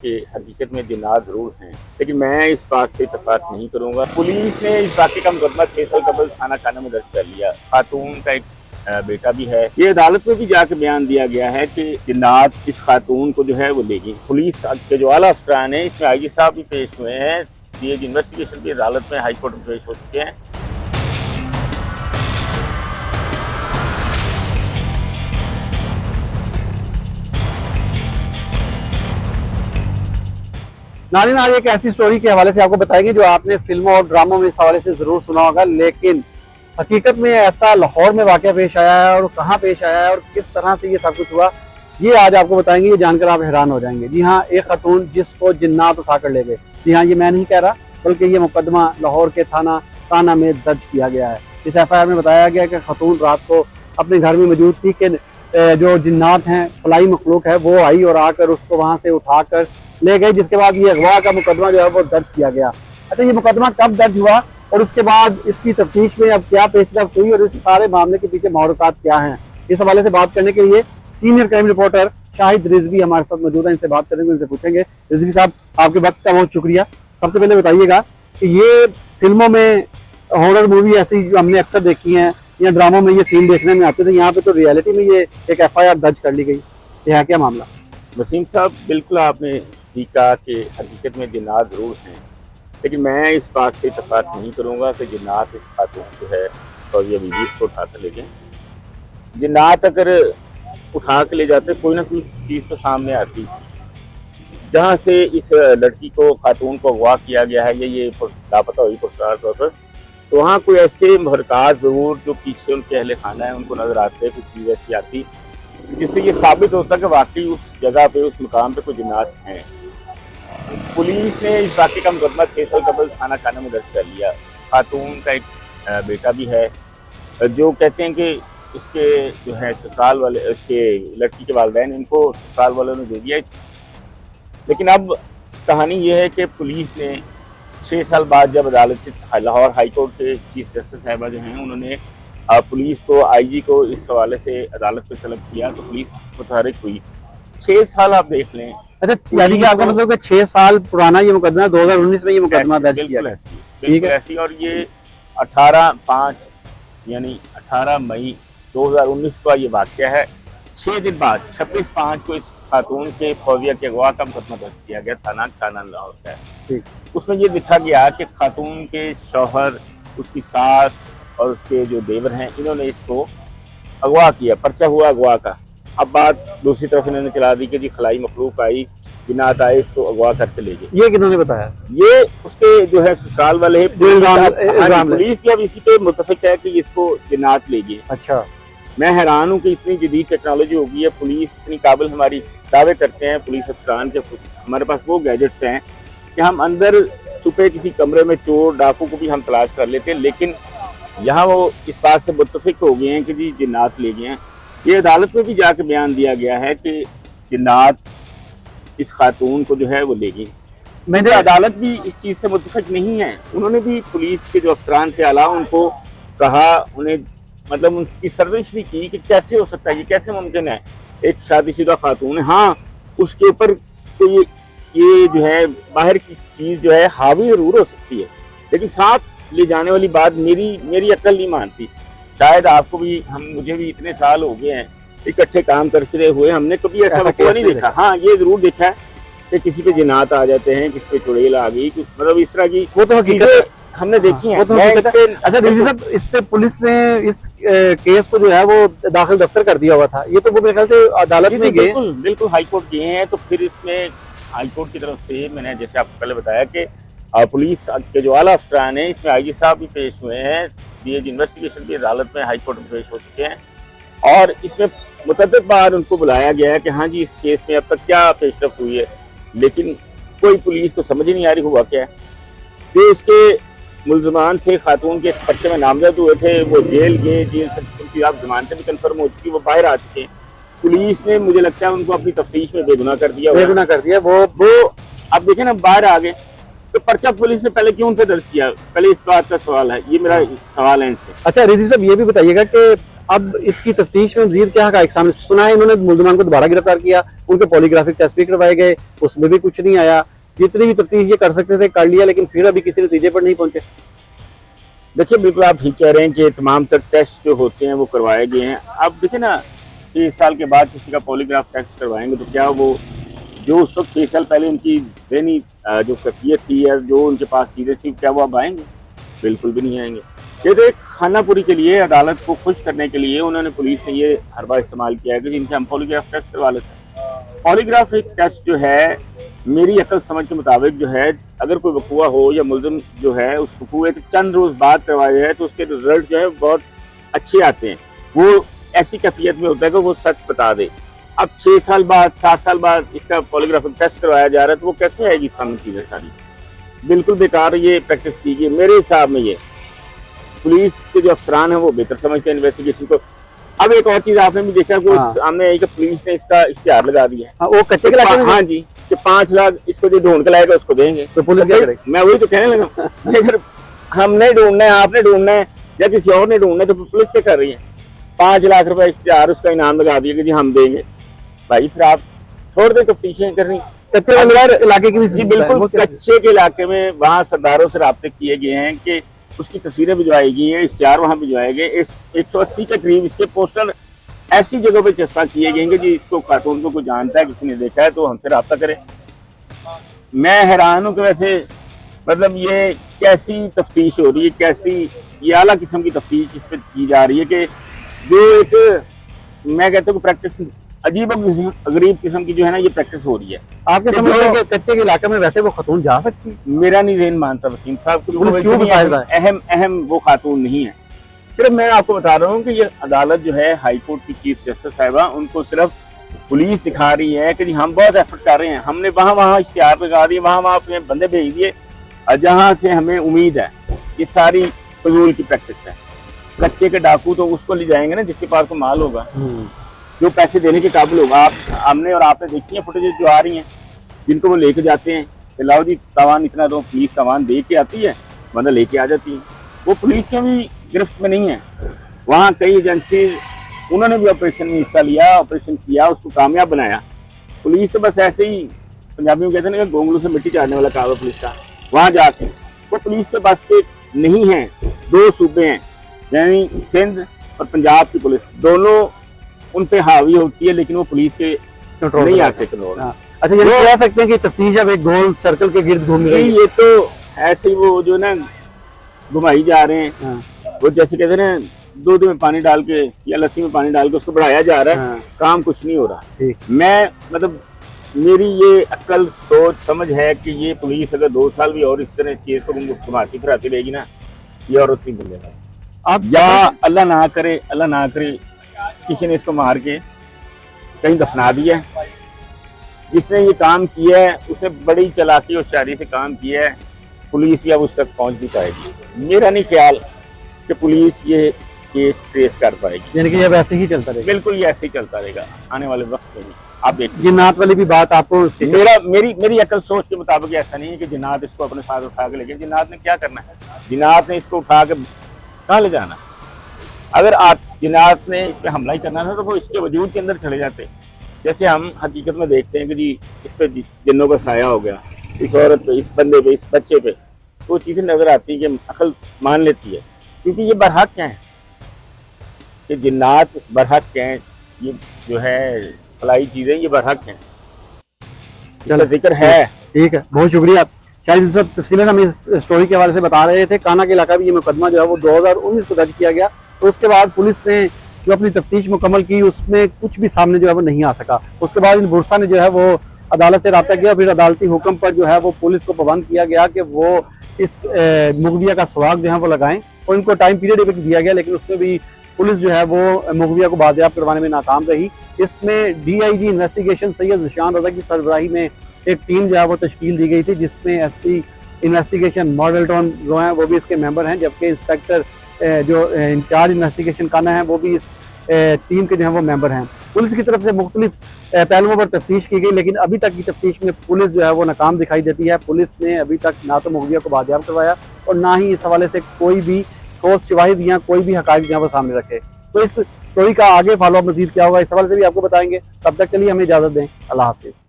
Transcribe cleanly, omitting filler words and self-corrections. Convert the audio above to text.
कि हकीकत में जिन्नात जरूर हैं, लेकिन मैं इस बात से इत्तेफाक नहीं करूंगा। पुलिस ने इस वाक़े का मुकदमा 6 साल कबल थाना काना में दर्ज कर लिया। खातून का एक बेटा भी है। ये अदालत में भी जाके बयान दिया गया है कि जिन्नात इस खातून को जो है वो ले गई। पुलिस के जो आला अफसरान है, इसमें IG साहब भी पेश हुए हैं। ये इन्वेस्टिगेशन भी अदालत में हाई कोर्ट में पेश हो चुके हैं। नाज़रीन, आज एक ऐसी स्टोरी के हवाले से आपको बताएंगे जो आपने फिल्मों और ड्रामों में इस हवाले से जरूर सुना होगा, लेकिन हकीकत में ऐसा लाहौर में वाक़या पेश आया है और कहाँ पेश आया है और किस तरह से ये सब कुछ हुआ, ये आज आपको बताएंगे। ये जानकर आप हैरान हो जाएंगे। जी हाँ, एक खातून जिसको जिन्नात उठा कर ले गए। जी हाँ, ये मैं नहीं कह रहा, बल्कि ये मुकदमा लाहौर के थाना काना में दर्ज किया गया है। इस FIR में बताया गया कि खातून रात को अपने घर में मौजूद थी कि जो जिन्नात हैं, फलाई मखलूक है, वो आई और आकर उसको वहाँ से उठा कर ले गए, जिसके बाद ये अगवा का मुकदमा जो है वो दर्ज किया गया। अच्छा, ये मुकदमा कब दर्ज हुआ और उसके बाद इसकी तफ्तीश में अब क्या पेशरफ्त हुई और इस सारे मामले के पीछे महरक़ात क्या हैं, इस हवाले से बात करने के लिए senior crime reporter Shahid Rizvi हमारे साथ मौजूद है। इनसे बात करेंगे, इनसे पूछेंगे। रिजवी साहब, आपके वक्त का बहुत शुक्रिया। सबसे पहले बताइएगा कि ये फिल्मों में हॉरर मूवी ऐसी जो हमने अक्सर देखी हैं या ड्रामों में ये सीन देखने में आते थे, यहाँ पे तो रियलिटी में ये एक FIR दर्ज कर ली गई, ये है क्या मामला? वसीम साहब, बिल्कुल आपने ठीक कहा कि हकीकत में जिन्नात ज़रूर हैं, लेकिन मैं इस बात से इत्तेफाक नहीं करूँगा कि जिन्नात इस खातून जो है और ये बीवी को उठा कर ले जाएँ। जिन्नात अगर उठा के ले जाते, कोई ना कोई चीज़ तो सामने आती। जहाँ से इस लड़की को, खातून को अगवा किया गया है या ये लापता हुई पुरस्कार तौर पर, तो वहाँ कोई ऐसे महरक़ात ज़रूर जो पीछे उनके अहले खाना है उनको नज़र आते, कुछ चीज़ ऐसी आती जिससे ये साबित होता कि वाकई उस जगह पे, उस मुकाम पे कोई जिन्नात हैं। पुलिस ने इस वाक़े का मुकदमा 6 साल कबल थाना काना में दर्ज कर लिया। खातून का एक बेटा भी है। जो कहते हैं कि इसके जो है ससुराल वाले, उसके लड़की के वालिदैन, इनको ससुराल वालों ने दे दिया। लेकिन अब कहानी ये है कि पुलिस ने 6 साल बाद जब अदालत, लाहौर हाई कोर्ट के चीफ जस्टिस साहिबा जो हैं, उन्होंने पुलिस को, IG को इस हवाले से अदालत पे तलब किया तो पुलिस मुतहर्रिक हुई। 6 साल आप देख लें। अच्छा, यानी कि आपका मतलब कि 6 साल पुराना ये मुकदमा, 2019 में ये मुकदमा दर्ज किया? बिल्कुल ऐसी। और ये 18/5 यानी 18 मई 2019 का ये वाक़या है। 6 दिन बाद 26/5 को इस खातून के फौजिया के अगवा का मुकदमा दर्ज किया गया, थाना काना लाहौर का है। उसमें ये लिखा गया कि खातून के शौहर, उसकी सास और उसके जो देवर हैं, इन्होंने इसको अगवा किया, पर्चा हुआ अगवा का। अब बात दूसरी तरफ इन्होंने चला दी कि जी खलाई मखलूक आई, जिन्नात आए, इसको अगवा करके ले गए। ये किन्होंने बताया? ये उसके जो है ससुराल वाले हैं। पुलिस भी अब इसी पे मुत्तफिक है कि इसको जिन्नात ले गए। अच्छा, मैं हैरान हूँ कि इतनी जदीद टेक्नोलॉजी हो गई है, पुलिस इतनी काबिल, हमारी दावे करते हैं पुलिस अफसरान के, हमारे पास वो गैजेट्स हैं कि हम अंदर छुपे किसी कमरे में चोर डाकू को भी हम तलाश कर लेते हैं। लेकिन यहाँ वो इस बात से मुत्तफिक हो गए हैं कि जी जिन्नात ले गए हैं। ये अदालत में भी जाके बयान दिया गया है कि जिन्नात इस खातून को जो है वो ले गई। मैंने अदालत भी इस चीज़ से मुत्तफिक नहीं है। उन्होंने भी पुलिस के जो अफसरान थे आला, उनको कहा, उन्हें मतलब उनकी सर्विस भी की कि कैसे हो सकता है, ये कैसे मुमकिन है, एक शादीशुदा खातून है। हाँ, उसके ऊपर तो ये जो है बाहर की चीज़ जो है हावी जरूर हो सकती है, लेकिन साथ ले जाने वाली बात मेरी अक्ल नहीं मानती। शायद आपको भी, मुझे भी इतने साल हो गए हैं इकट्ठे काम करते हुए, हमने कभी ऐसा वाक़या नहीं देखा। हाँ, ये जरूर देखा है कि किसी पे जिन्नात आ जाते हैं, किसी पे चुड़ैल आ गई, मतलब इस तरह की वो तो हकीकत हमने देखी है। अच्छा रिजवी साहब, इस पे पुलिस ने इस केस को जो है वो दाखिल दफ्तर कर दिया हुआ था, ये तो वो मेरे ख्याल से अदालत में गए। बिल्कुल हाई कोर्ट गए हैं। तो फिर इसमें हाई कोर्ट की तरफ से, मैंने जैसे आपको पहले बताया कि पुलिस के जो आला अफसरान हैं, इसमें IG साहब भी पेश हुए हैं। ये इन्वेस्टिगेशन भी अदालत में, हाई कोर्ट में पेश हो चुके हैं और इसमें मुतअद्दिद बार उनको बुलाया गया है कि हाँ जी इस केस में अब तक क्या पेशरफ्त हुई है, लेकिन कोई पुलिस को समझ ही नहीं आ रही हुआ क्या है। जो इसके मुल्ज़मान थे, खातून के पर्चे में नामजद हुए थे, वो जेल गए, जेल से उनकी आप जमानतें भी कन्फर्म हो चुकी, वो बाहर आ चुके हैं। पुलिस ने, मुझे लगता है, उनको अपनी तफ्तीश में बेगुनाह कर दिया। वो अब देखें ना, बाहर आ गए तो पर्चा पुलिस ने पहले क्यों उन पे दर्ज किया? पहले इस बात का सवाल है, ये मेरा सवाल है इनसे। अच्छा रिजवी साहब, ये भी बताइएगा कि अब इसकी तफ्तीश में मजीद क्या हक़ाइक़ सामने सुना है, इन्होंने मुलजमान को दोबारा गिरफ्तार किया, उनके पॉलीग्राफिक टेस्ट भी करवाए गए, उसमें भी कुछ नहीं आया। जितनी भी तफ्तीश ये कर सकते थे कर लिया, लेकिन फिर अभी किसी नतीजे पर नहीं पहुंचे। देखिए बिल्कुल आप ठीक कह रहे हैं कि तमाम तक टेस्ट जो होते हैं वो करवाए गए हैं। अब देखिए ना, 6 साल के बाद किसी का पॉलीग्राफ टेस्ट करवाएंगे तो क्या वो जो उस वक्त 6 साल पहले उनकी ज़हनी जो कैफियत थी या जो उनके पास चीज़ें थी, क्या वो अब आएंगे? बिल्कुल भी नहीं आएंगे। ये तो एक खानापुरी के लिए, अदालत को खुश करने के लिए उन्होंने, पुलिस ने ये हर बार इस्तेमाल किया है कि जिनके हम पॉलीग्राफ टेस्ट करवा लेते हैं। पॉलीग्राफिक टेस्ट जो है, मेरी अकल समझ के मुताबिक जो है, अगर कोई वकूआ हो या मुलजिम जो है उस वकूए के चंद रोज़ बाद करवाया जाए तो उसके रिजल्ट जो है बहुत अच्छे आते हैं। वो ऐसी कैफियत में होता है कि वो सच बता दे। अब 6 साल बाद, 7 साल बाद इसका पॉलीग्राफिक टेस्ट करवाया जा रहा है तो वो कैसे आएगी सामने चीज़ें सारी? बिल्कुल बेकार ये प्रैक्टिस कीजिए। मेरे हिसाब में ये पुलिस के जो अफसरान हैं वो बेहतर समझते हैं इन्वेस्टिगेशन को। अब एक और चीज़ आपने भी देखा कि सामने आई कि पुलिस ने इसका इश्तिहार लगा दिया। वो कच्चे के इलाके में, हाँ जी, कि 5 लाख इसको जो ढूंढ के लाएगा उसको देंगे। तो पुलिस क्या करेगी? मैं वही तो कहने लगा, अगर हमने ढूंढना है, आपने ढूंढना है या किसी और ने ढूंढना है तो पुलिस क्या कर रही है? 5 लाख रुपए इश्तिहार उसका इनाम लगा दिया कि जी हम देंगे। भाई फिर आप छोड़ दें तफ्तीशें करनी। कच्चे इलाके की भी जी बिल्कुल, कच्चे के इलाके में वहाँ सरदारों से राब्ते किए गए हैं कि उसकी तस्वीरें भिजवाई गई हैं, इश्तिहार वहाँ भिजवाए गए। इस 180 के करीब इसके पोस्टर ऐसी जगह पे चस्पा किए गए कि जी इसको खातून को कोई जानता है, किसी ने देखा है तो हमसे राब्ता करे। मैं हैरान हूँ कि वैसे मतलब ये कैसी तफ्तीश हो रही है, कैसी ये आला किस्म की तफ्तीश इस पर की जा रही है कि जो एक, मैं कहता हूँ प्रैक्टिस अजीब गरीब किस्म की जो है ना ये प्रैक्टिस हो रही है। आपके समझ में कच्चे के इलाके में वैसे वो खातून जा सकती है? मेरा नहीं ज़हन मानता वसीम साहब, क्यों अहम वो खातून नहीं है। सिर्फ मैं आपको बता रहा हूँ कि ये अदालत जो है, हाई कोर्ट की चीफ जस्टिस साहिबा, उनको सिर्फ पुलिस दिखा रही है कि जी हम बहुत एफर्ट कर रहे हैं, हमने वहाँ इश्तिहार लगा दिए, वहाँ अपने बंदे भेज दिए, और जहाँ से हमें उम्मीद है। ये सारी फजूल की प्रैक्टिस है। कच्चे के डाकू तो उसको ले जाएंगे ना जिसके पास को माल होगा, जो पैसे देने के काबिल होगा। हमने और आपने देखी है फुटेज जो आ रही हैं, जिनको वो लेके जाते हैं कि लाओ जी तावान इतना दो, पुलिस तावान दे के आती है, बंदा लेके आ जाती है। वो पुलिस के भी गिरफ्त में नहीं है। वहाँ कई एजेंसी, उन्होंने भी ऑपरेशन में हिस्सा लिया, ऑपरेशन किया, उसको कामयाब बनाया। पुलिस से बस ऐसे ही, पंजाबी में कहते हैं ना कि गोंगलू से मिट्टी चाटने वाला काम है पुलिस का। वहाँ जाके वो पुलिस के पास के नहीं है। 2 सूबे हैं, यानी सिंध और पंजाब की पुलिस, दोनों उन पे हावी होती है, लेकिन वो पुलिस के कंट्रोल नहीं आते कंट्रोल। अच्छा, ये कह सकते हैं कि तफ्तीश अब एक गोल सर्कल के गिर्द घूम रही है। ये तो ऐसे ही वो जो ना घुमाई जा रहे हैं, वो जैसे कहते हैं ना दूध में पानी डाल के या लस्सी में पानी डाल के उसको बढ़ाया जा रहा है। काम कुछ नहीं हो रहा। मैं मतलब मेरी ये अक्ल सोच समझ है कि ये पुलिस अगर 2 साल भी और इस तरह इस केस को घुमाती फिराती रहेगी ना, ये औरत नहीं मिलेगा। अब या अल्लाह ना करे किसी ने इसको मार के कहीं दफना दिया। जिसने ये काम किया है उसने बड़ी चालाकी और शायरी से काम किया है। पुलिस भी अब उस तक पहुंच भी पाएगी। मेरा नहीं ख्याल कि पुलिस ये केस ट्रेस कर पाएगी। यानी कि ये वैसे ही चलता रहेगा? बिल्कुल ये ऐसे ही चलता रहेगा आने वाले वक्त में। आप देखिए जिन्नात वाली भी बात आपको मेरी अकल सोच के मुताबिक ऐसा नहीं है कि जिन्नात इसको अपने साथ उठा के लेके, जिन्नात ने क्या करना है? जिन्नात ने इसको उठा के कहाँ ले जाना? अगर आप जिन्नात ने इस पर हमला ही करना था तो वो इसके वजूद के अंदर चले जाते। जैसे हम हकीकत में देखते हैं कि जी इस पे जिन्नों का साया हो गया, इस औरत पे, इस बंदे पे, इस बच्चे पे, वो चीज़ें नजर आती हैं कि अकल मान लेती है। क्योंकि ये बरहक क्या है कि जिन्नात बरहक क्या है, ये जो है फलाई चीज़ें ये बरहक हैं, इसका जिक्र है। ठीक है, बहुत शुक्रिया। शायद सब तफसीलन हम इस स्टोरी के हवाले से बता रहे थे। काना के इलाका भी ये मुकदमा जो है वो 2019 को दर्ज किया गया। तो उसके बाद पुलिस ने जो अपनी तफ्तीश मुकम्मल की उसमें कुछ भी सामने जो है वो नहीं आ सका। उसके बाद इन बुरसा ने जो है वो अदालत से रब्ता किया, फिर अदालती हुक्म पर जो है वो पुलिस को पाबंद किया गया कि वो इस मुगविया का सुराग जो है वो लगाएं, और इनको टाइम पीरियड भी दिया गया, लेकिन उसमें भी पुलिस जो है वो मुगविया को बाजियाब करवाने में नाकाम रही। इसमें DIG इन्वेस्टिगेशन सैयद ज़िशान रज़ा की सरबराही में एक टीम जो है वो तश्कील दी गई थी, जिसमें SP इन्वेस्टिगेशन मॉडल टाउन जो है वो भी इसके मेंबर हैं, जबकि इंस्पेक्टर जो इंचार्ज इन्वेस्टिगेशन काना है वो भी इस टीम के जो है वो मेंबर हैं। पुलिस की तरफ से मुख्तलिफ पहलुओं पर तफ्तीश की गई, लेकिन अभी तक की तफ्तीश में पुलिस जो है वो नाकाम दिखाई देती है। पुलिस ने अभी तक ना तो मुगविया को बाजियाब करवाया और ना ही इस हवाले से कोई भी ठोस शवाहिद या कोई भी हक़ाइक़ जो है वो सामने रखे। तो इस स्टोरी का आगे फॉलो मजीद क्या होगा इस हवाले से भी आपको बताएंगे। तब तक के लिए हमें इजाजत दें। अल्लाह हाफिज।